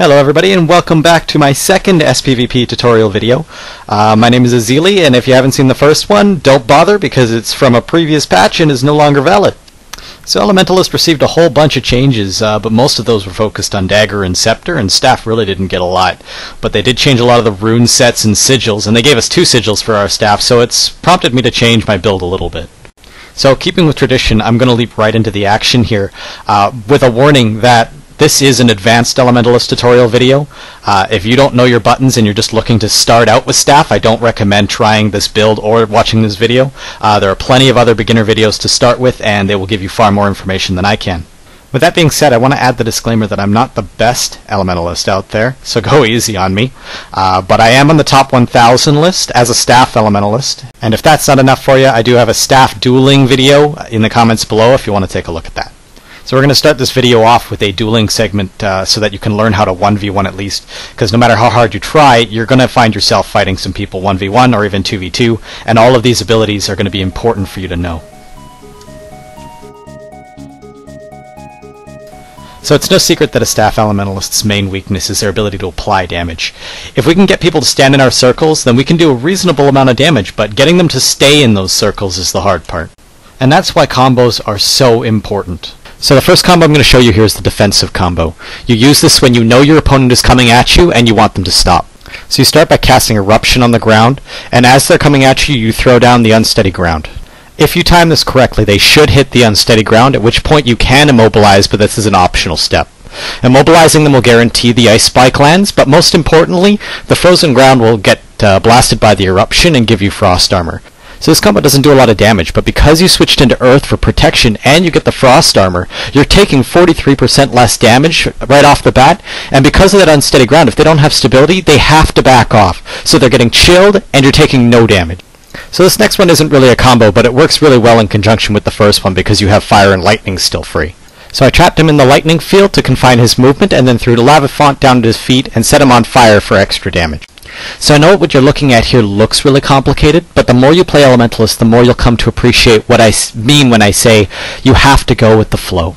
Hello everybody and welcome back to my second sPvP tutorial video. My name is Azilyi, and if you haven't seen the first one, don't bother because it's from a previous patch and is no longer valid. So Elementalist received a whole bunch of changes, but most of those were focused on Dagger and Scepter, and Staff really didn't get a lot. But they did change a lot of the rune sets and sigils, and they gave us 2 sigils for our Staff, so it's prompted me to change my build a little bit. So keeping with tradition, I'm going to leap right into the action here, with a warning that this is an advanced Elementalist tutorial video. If you don't know your buttons and you're just looking to start out with Staff, I don't recommend trying this build or watching this video. There are plenty of other beginner videos to start with, and they will give you far more information than I can. With that being said, I want to add the disclaimer that I'm not the best Elementalist out there, so go easy on me. But I am on the top 1,000 list as a Staff Elementalist, and if that's not enough for you, I do have a Staff Dueling video in the comments below if you want to take a look at that. So we're going to start this video off with a dueling segment so that you can learn how to 1v1 at least, because no matter how hard you try, you're going to find yourself fighting some people 1v1 or even 2v2, and all of these abilities are going to be important for you to know. So it's no secret that a Staff Elementalist's main weakness is their ability to apply damage. If we can get people to stand in our circles, then we can do a reasonable amount of damage, but getting them to stay in those circles is the hard part. And that's why combos are so important. So the first combo I'm going to show you here is the defensive combo. You use this when you know your opponent is coming at you and you want them to stop. So you start by casting Eruption on the ground, and as they're coming at you, you throw down the unsteady ground. If you time this correctly, they should hit the unsteady ground, at which point you can immobilize, but this is an optional step. Immobilizing them will guarantee the ice spike lands, but most importantly, the frozen ground will get blasted by the Eruption and give you frost armor. So this combo doesn't do a lot of damage, but because you switched into Earth for protection and you get the frost armor, you're taking 43% less damage right off the bat, and because of that unsteady ground, if they don't have stability, they have to back off. So they're getting chilled and you're taking no damage. So this next one isn't really a combo, but it works really well in conjunction with the first one because you have fire and lightning still free. So I trapped him in the lightning field to confine his movement, and then threw the lava font down to his feet and set him on fire for extra damage. So I know what you're looking at here looks really complicated, but the more you play Elementalist, the more you'll come to appreciate what I mean when I say you have to go with the flow.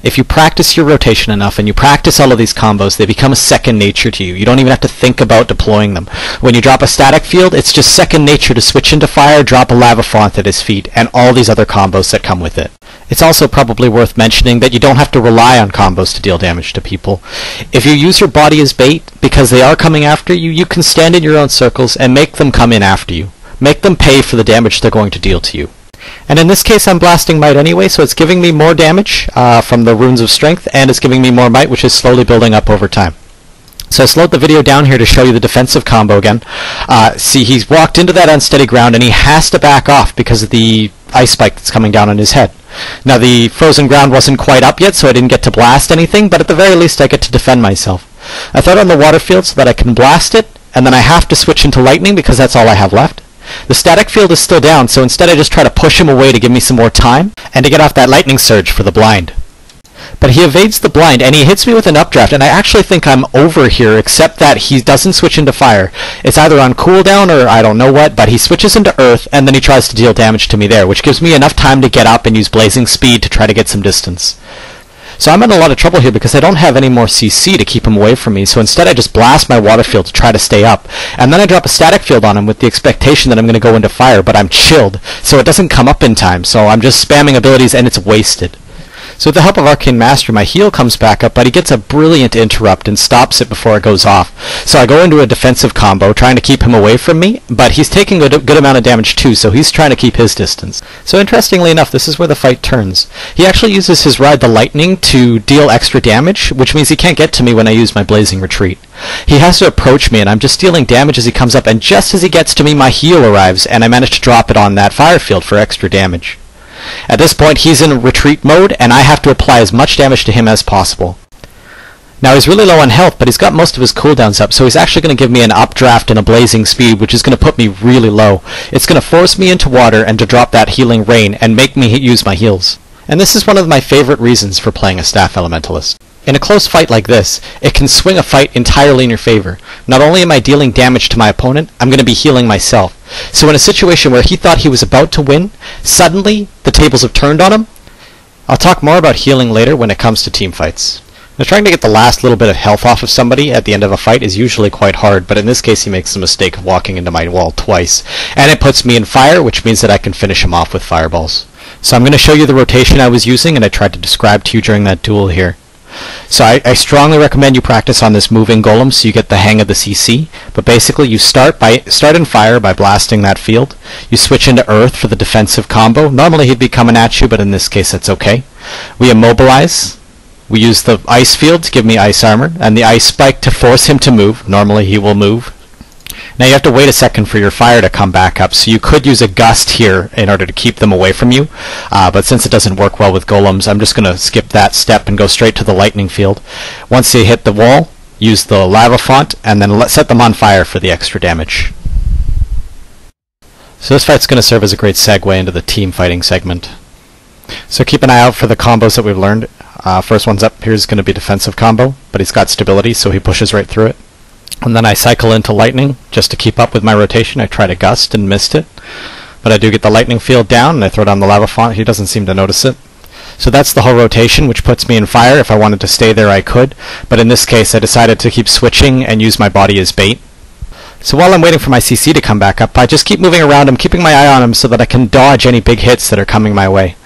If you practice your rotation enough and you practice all of these combos, they become a second nature to you. You don't even have to think about deploying them. When you drop a static field, it's just second nature to switch into fire, drop a lava font at his feet, and all these other combos that come with it. It's also probably worth mentioning that you don't have to rely on combos to deal damage to people. If you use your body as bait, because they are coming after you, you can stand in your own circles and make them come in after you. Make them pay for the damage they're going to deal to you. And in this case I'm blasting might anyway, so it's giving me more damage from the runes of strength, and it's giving me more might, which is slowly building up over time. So I slowed the video down here to show you the defensive combo again. See, he's walked into that unsteady ground and he has to back off because of the ice spike that's coming down on his head. Now the frozen ground wasn't quite up yet, so I didn't get to blast anything, but at the very least I get to defend myself. I throw it on the water field so that I can blast it, and then I have to switch into lightning because that's all I have left. The static field is still down, so instead I just try to push him away to give me some more time, and to get off that lightning surge for the blind. But he evades the blind, and he hits me with an updraft, and I actually think I'm over here, except that he doesn't switch into fire. It's either on cooldown or I don't know what, but he switches into earth, and then he tries to deal damage to me there, which gives me enough time to get up and use blazing speed to try to get some distance. So I'm in a lot of trouble here because I don't have any more CC to keep him away from me, so instead I just blast my water field to try to stay up, and then I drop a static field on him with the expectation that I'm going to go into fire, but I'm chilled, so it doesn't come up in time, so I'm just spamming abilities and it's wasted. So with the help of Arcane Mastery, my heal comes back up, but he gets a brilliant interrupt and stops it before it goes off. So I go into a defensive combo, trying to keep him away from me, but he's taking a good amount of damage too, so he's trying to keep his distance. So interestingly enough, this is where the fight turns. He actually uses his Ride the Lightning to deal extra damage, which means he can't get to me when I use my Blazing Retreat. He has to approach me, and I'm just dealing damage as he comes up, and just as he gets to me, my heal arrives, and I manage to drop it on that fire field for extra damage. At this point, he's in retreat mode, and I have to apply as much damage to him as possible. Now, he's really low on health, but he's got most of his cooldowns up, so he's actually going to give me an updraft and a blazing speed, which is going to put me really low. It's going to force me into water and to drop that healing rain and make me use my heals. And this is one of my favorite reasons for playing a Staff Elementalist. In a close fight like this, it can swing a fight entirely in your favor. Not only am I dealing damage to my opponent, I'm going to be healing myself. So in a situation where he thought he was about to win, suddenly the tables have turned on him. I'll talk more about healing later when it comes to team fights. Now, trying to get the last little bit of health off of somebody at the end of a fight is usually quite hard, but in this case he makes the mistake of walking into my wall twice. And it puts me in fire, which means that I can finish him off with fireballs. So I'm going to show you the rotation I was using, and I tried to describe to you during that duel here. So I strongly recommend you practice on this moving golem so you get the hang of the CC. But basically you start in fire by blasting that field. You switch into earth for the defensive combo. Normally he'd be coming at you, but in this case that's okay. We immobilize. We use the ice field to give me ice armor, and the ice spike to force him to move. Normally he will move. Now you have to wait a second for your fire to come back up, so you could use a gust here in order to keep them away from you, but since it doesn't work well with golems, I'm just going to skip that step and go straight to the lightning field. Once they hit the wall, use the lava font, and then set them on fire for the extra damage. So this fight's going to serve as a great segue into the team fighting segment. So keep an eye out for the combos that we've learned. First one's up here is going to be defensive combo, but he's got stability, so he pushes right through it. And then I cycle into lightning just to keep up with my rotation. I try to gust and missed it, but I do get the lightning field down, and I throw down the lava font. He doesn't seem to notice it. So that's the whole rotation, which puts me in fire. If I wanted to stay there, I could, but in this case I decided to keep switching and use my body as bait. So while I'm waiting for my CC to come back up, I just keep moving around him, keeping my eye on him so that I can dodge any big hits that are coming my way.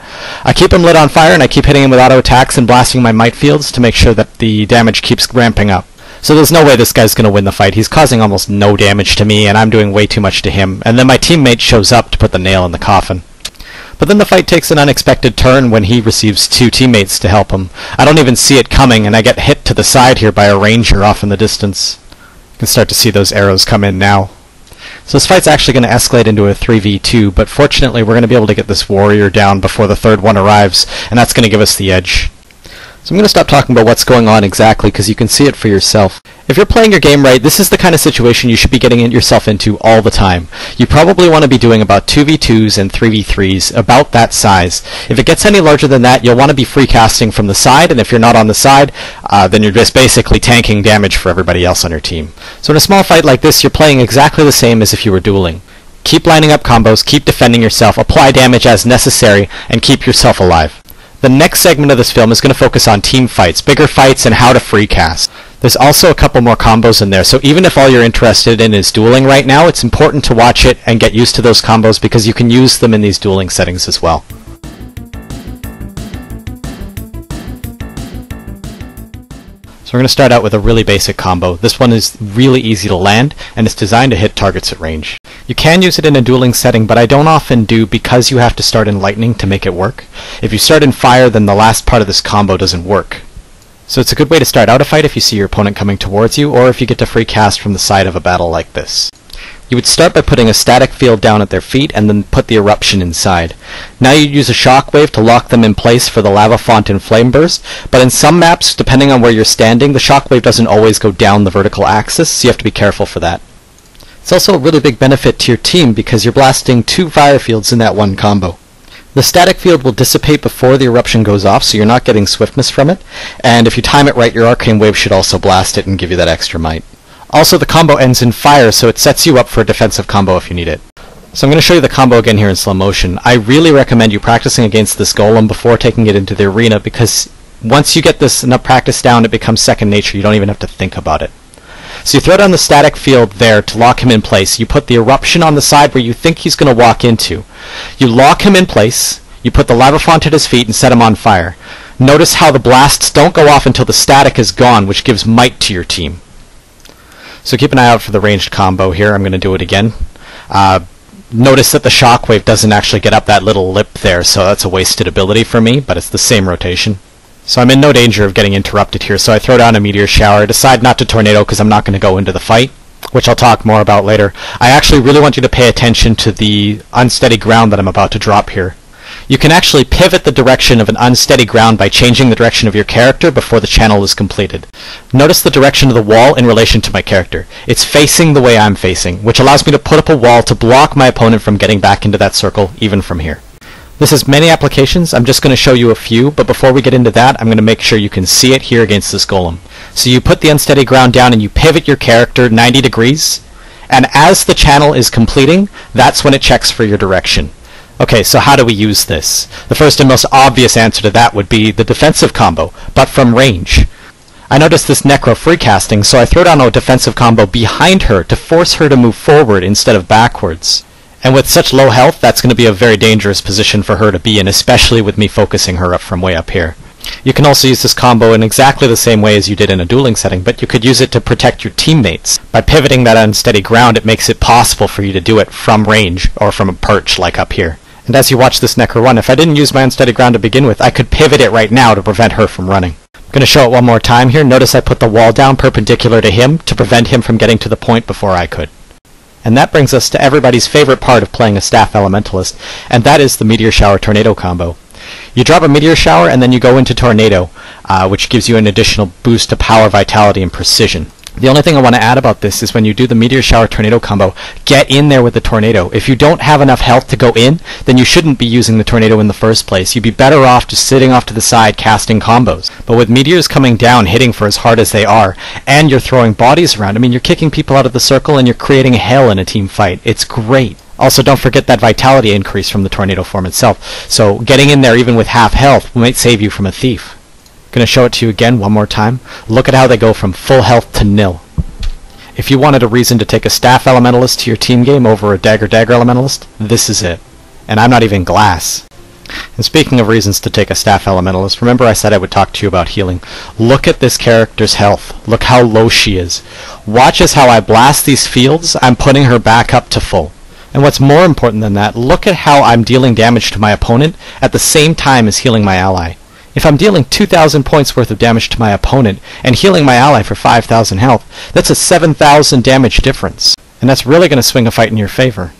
I keep him lit on fire, and I keep hitting him with auto attacks and blasting my might fields to make sure that the damage keeps ramping up. So there's no way this guy's going to win the fight. He's causing almost no damage to me, and I'm doing way too much to him. And then my teammate shows up to put the nail in the coffin. But then the fight takes an unexpected turn when he receives two teammates to help him. I don't even see it coming, and I get hit to the side here by a ranger off in the distance. You can start to see those arrows come in now. So this fight's actually going to escalate into a 3v2, but fortunately we're going to be able to get this warrior down before the third one arrives, and that's going to give us the edge. So I'm going to stop talking about what's going on exactly, because you can see it for yourself. If you're playing your game right, this is the kind of situation you should be getting yourself into all the time. You probably want to be doing about 2v2s and 3v3s, about that size. If it gets any larger than that, you'll want to be free casting from the side, and if you're not on the side, then you're just basically tanking damage for everybody else on your team. So in a small fight like this, you're playing exactly the same as if you were dueling. Keep lining up combos, keep defending yourself, apply damage as necessary, and keep yourself alive. The next segment of this film is going to focus on team fights, bigger fights, and how to free cast. There's also a couple more combos in there, so even if all you're interested in is dueling right now, it's important to watch it and get used to those combos because you can use them in these dueling settings as well. So we're going to start out with a really basic combo. This one is really easy to land, and it's designed to hit targets at range. You can use it in a dueling setting, but I don't often do because you have to start in lightning to make it work. If you start in fire, then the last part of this combo doesn't work. So it's a good way to start out a fight if you see your opponent coming towards you, or if you get to free cast from the side of a battle like this. You would start by putting a static field down at their feet and then put the eruption inside. Now you use a shockwave to lock them in place for the lava font and flame burst, but in some maps, depending on where you're standing, the shockwave doesn't always go down the vertical axis, so you have to be careful for that. It's also a really big benefit to your team because you're blasting two fire fields in that one combo. The static field will dissipate before the eruption goes off, so you're not getting swiftness from it, and if you time it right, your arcane wave should also blast it and give you that extra might. Also, the combo ends in fire, so it sets you up for a defensive combo if you need it. So I'm going to show you the combo again here in slow motion. I really recommend you practicing against this golem before taking it into the arena, because once you get this enough practice down, it becomes second nature. You don't even have to think about it. So you throw down the static field there to lock him in place. You put the eruption on the side where you think he's going to walk into. You lock him in place, you put the lava font at his feet and set him on fire. Notice how the blasts don't go off until the static is gone, which gives might to your team. So keep an eye out for the ranged combo here. I'm going to do it again. Notice that the shockwave doesn't actually get up that little lip there, so that's a wasted ability for me, but it's the same rotation. So I'm in no danger of getting interrupted here, so I throw down a meteor shower. I decide not to tornado because I'm not going to go into the fight, which I'll talk more about later. I actually really want you to pay attention to the unsteady ground that I'm about to drop here. You can actually pivot the direction of an unsteady ground by changing the direction of your character before the channel is completed. Notice the direction of the wall in relation to my character. It's facing the way I'm facing, which allows me to put up a wall to block my opponent from getting back into that circle, even from here. This has many applications. I'm just going to show you a few, but before we get into that, I'm going to make sure you can see it here against this golem. So you put the unsteady ground down and you pivot your character 90 degrees, and as the channel is completing, that's when it checks for your direction. Okay, so how do we use this? The first and most obvious answer to that would be the defensive combo, but from range. I noticed this Necro free casting, so I throw down a defensive combo behind her to force her to move forward instead of backwards. And with such low health, that's going to be a very dangerous position for her to be in, especially with me focusing her up from way up here. You can also use this combo in exactly the same way as you did in a dueling setting, but you could use it to protect your teammates. By pivoting that unsteady ground, it makes it possible for you to do it from range, or from a perch like up here. And as you watch this Necro run, if I didn't use my unsteady ground to begin with, I could pivot it right now to prevent her from running. I'm going to show it one more time here. Notice I put the wall down perpendicular to him to prevent him from getting to the point before I could. And that brings us to everybody's favorite part of playing a Staff Elementalist, and that is the Meteor Shower Tornado combo. You drop a Meteor Shower and then you go into Tornado, which gives you an additional boost to power, vitality, and precision. The only thing I want to add about this is when you do the Meteor Shower Tornado combo, get in there with the Tornado. If you don't have enough health to go in, then you shouldn't be using the Tornado in the first place. You'd be better off just sitting off to the side casting combos. But with Meteors coming down, hitting for as hard as they are, and you're throwing bodies around, I mean, you're kicking people out of the circle and you're creating hell in a team fight. It's great. Also, don't forget that vitality increase from the Tornado form itself. So getting in there even with half health might save you from a thief. Going to show it to you again one more time. Look at how they go from full health to nil. If you wanted a reason to take a Staff Elementalist to your team game over a Dagger Elementalist, this is it. And I'm not even glass. And speaking of reasons to take a Staff Elementalist, remember I said I would talk to you about healing. Look at this character's health. Look how low she is. Watch as how I blast these fields, I'm putting her back up to full. And what's more important than that, look at how I'm dealing damage to my opponent at the same time as healing my ally. If I'm dealing 2,000 points worth of damage to my opponent and healing my ally for 5,000 health, that's a 7,000 damage difference. And that's really going to swing a fight in your favor.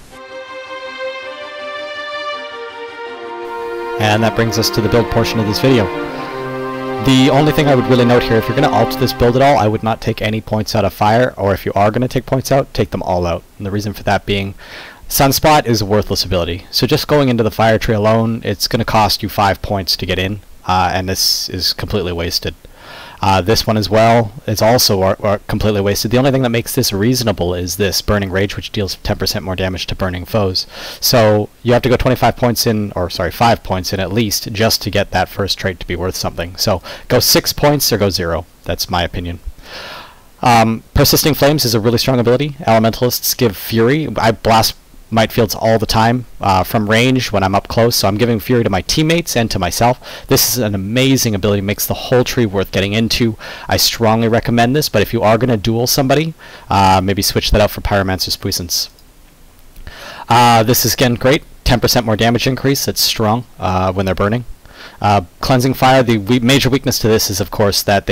And that brings us to the build portion of this video. The only thing I would really note here, if you're going to alt this build at all, I would not take any points out of fire, or if you are going to take points out, take them all out. And the reason for that being, Sunspot is a worthless ability. So just going into the fire tree alone, it's going to cost you 5 points to get in. And this is completely wasted. This one as well is also completely wasted. The only thing that makes this reasonable is this Burning Rage, which deals 10% more damage to burning foes. So you have to go 25 points in, or sorry, 5 points in at least, just to get that first trait to be worth something. So go 6 points or go 0. That's my opinion. Persisting Flames is a really strong ability. Elementalists give Fury. I blast might fields all the time from range when I'm up close, so I'm giving Fury to my teammates and to myself. This is an amazing ability, makes the whole tree worth getting into. I strongly recommend this, but if you are going to duel somebody, maybe switch that out for Pyromancer's Puissance. This is again great, 10% more damage increase. It's strong when they're burning. Cleansing Fire, the major weakness to this is of course that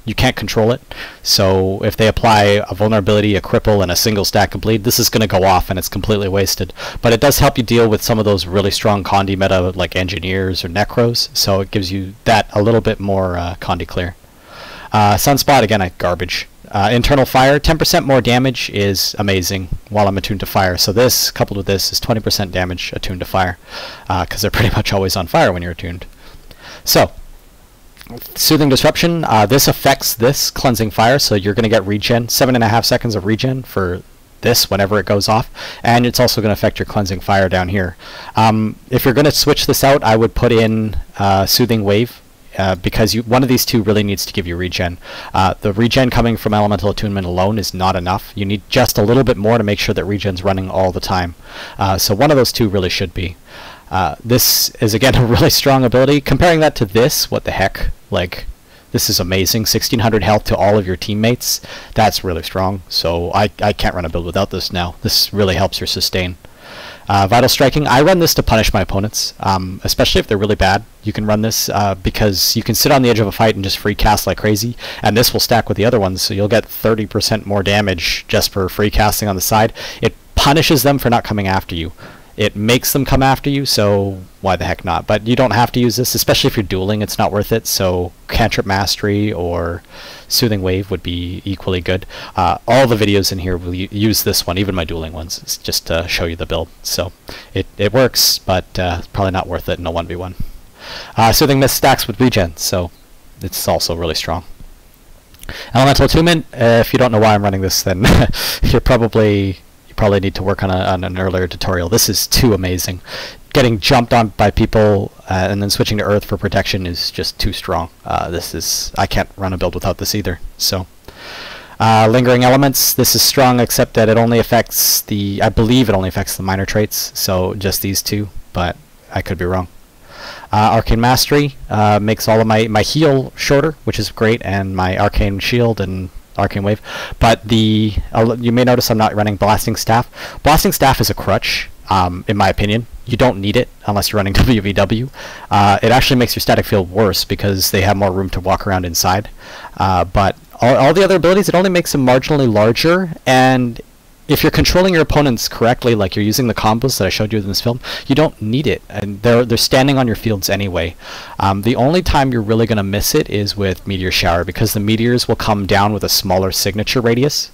you can't control it. So if they apply a vulnerability, a cripple, and a single stack of bleed, this is going to go off and it's completely wasted. But it does help you deal with some of those really strong Condi meta like Engineers or Necros, so it gives you that a little bit more Condi clear. Sunspot, again, garbage. Internal Fire, 10% more damage is amazing while I'm attuned to fire. So this, coupled with this, is 20% damage attuned to fire, because they're pretty much always on fire when you're attuned. So, Soothing Disruption, this affects this Cleansing Fire, so you're going to get regen, 7.5 seconds of regen for this whenever it goes off, and it's also going to affect your Cleansing Fire down here. If you're going to switch this out, I would put in Soothing Wave, because one of these two really needs to give you regen. The regen coming from Elemental Attunement alone is not enough. You need just a little bit more to make sure that regen's running all the time. So one of those two really should be. This is again a really strong ability. Comparing that to this, what the heck? Like, this is amazing. 1600 health to all of your teammates. That's really strong. So I can't run a build without this now. This really helps your sustain. Vital Striking, I run this to punish my opponents, especially if they're really bad. You can run this because you can sit on the edge of a fight and just free cast like crazy, and this will stack with the other ones, so you'll get 30% more damage just for free casting on the side. It punishes them for not coming after you. It makes them come after you, so why the heck not? But you don't have to use this, especially if you're dueling, it's not worth it, so Cantrip Mastery or Soothing Wave would be equally good. All the videos in here will use this one, even my dueling ones, it's just to show you the build. So it works, but probably not worth it in a 1v1. Soothing Mist stacks with regen, so it's also really strong. Elemental Attunement, if you don't know why I'm running this, then you probably need to work on an earlier tutorial. This is too amazing. getting jumped on by people and then switching to Earth for protection is just too strong. I can't run a build without this either. So, Lingering Elements, this is strong except that it only affects I believe it only affects the minor traits, so just these two, but I could be wrong. Arcane Mastery makes all of my heal shorter, which is great, and my Arcane Shield and Arcane Wave. But you may notice I'm not running Blasting Staff. Blasting Staff is a crutch, in my opinion. You don't need it unless you're running WVW. It actually makes your static field worse because they have more room to walk around inside. But all the other abilities, it only makes them marginally larger, and if you're controlling your opponents correctly, like you're using the combos that I showed you in this film, you don't need it, and they're standing on your fields anyway. The only time you're really going to miss it is with Meteor Shower, because the meteors will come down with a smaller signature radius,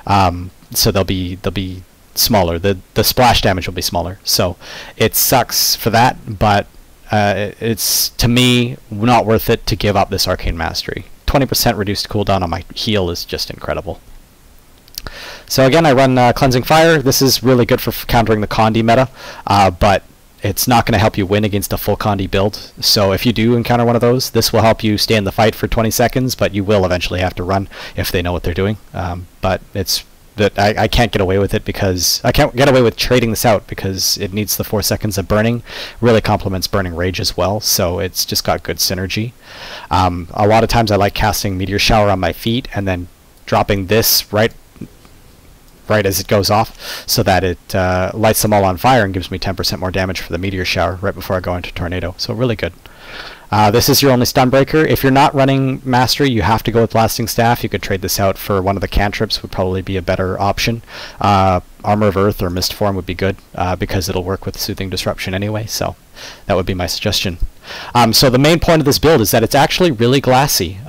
so they'll be smaller. The splash damage will be smaller, so it sucks for that, but it's, to me, not worth it to give up this Arcane Mastery. 20% reduced cooldown on my heal is just incredible. So again, I run Cleansing Fire. This is really good for countering the Condi meta, but it's not going to help you win against a full Condi build. So if you do encounter one of those, this will help you stay in the fight for 20 seconds, but you will eventually have to run if they know what they're doing. But I can't get away with it because I can't get away with trading this out because it needs the 4 seconds of burning. Really complements Burning Rage as well, so it's just got good synergy. A lot of times I like casting Meteor Shower on my feet and then dropping this right as it goes off, so that it lights them all on fire and gives me 10% more damage for the Meteor Shower right before I go into Tornado. So really good. This is your only stun breaker. If you're not running Mastery, you have to go with Blasting Staff. You could trade this out for one of the cantrips, would probably be a better option. Armor of Earth or Mist Form would be good, because it'll work with Soothing Disruption anyway, so that would be my suggestion. So the main point of this build is that it's actually really glassy.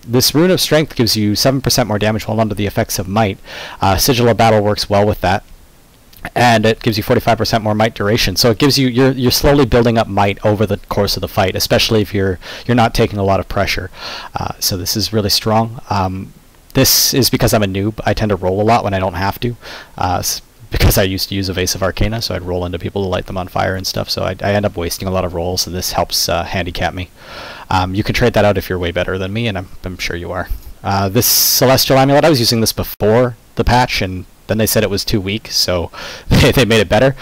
This Rune of Strength gives you 7% more damage while under the effects of Might. Sigil of Battle works well with that, and it gives you 45% more Might duration. So it gives you, you're slowly building up Might over the course of the fight, especially if you're not taking a lot of pressure. So this is really strong. This is because I'm a noob. I tend to roll a lot when I don't have to. Because I used to use Evasive Arcana, so I'd roll into people to light them on fire and stuff, so I end up wasting a lot of rolls, and this helps handicap me. You can trade that out if you're way better than me, and I'm sure you are. This Celestial Amulet, I was using this before the patch, and then they said it was too weak, so they made it better.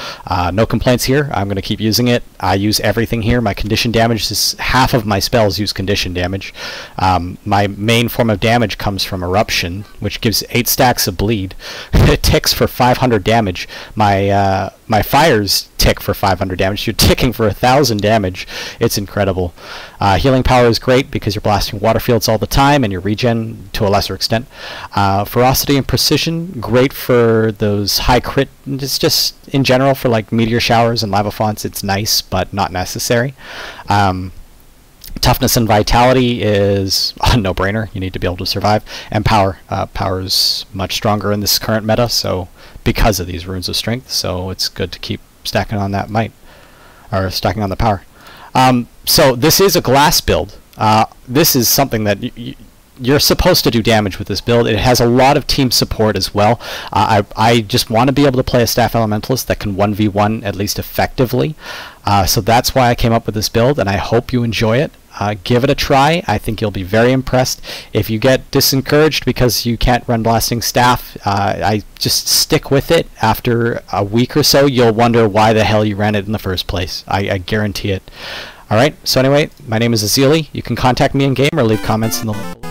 No complaints here. I'm going to keep using it. I use everything here. My condition damage is half of my spells use condition damage. My main form of damage comes from Eruption, which gives 8 stacks of bleed. It ticks for 500 damage. My fires tick for 500 damage. You're ticking for 1,000 damage. It's incredible. Healing Power is great because you're blasting water fields all the time, and your regen to a lesser extent. Ferocity and Precision, great for those high crit. It's just in general for like Meteor Showers and Lava Fonts, it's nice but not necessary. Toughness and Vitality is a no-brainer. You need to be able to survive. And Power. Power is much stronger in this current meta, so because of these Runes of Strength, so it's good to keep stacking on that Might, or stacking on the Power. So this is a glass build. This is something that you're supposed to do damage with this build. It has a lot of team support as well. I just want to be able to play a Staff Elementalist that can 1v1 at least effectively. So that's why I came up with this build, and I hope you enjoy it. Give it a try. I think you'll be very impressed. If you get disencouraged because you can't run Blasting Staff, I just stick with it. After a week or so, you'll wonder why the hell you ran it in the first place. I guarantee it. Alright, so anyway, my name is Azilyi. You can contact me in-game or leave comments in the link below.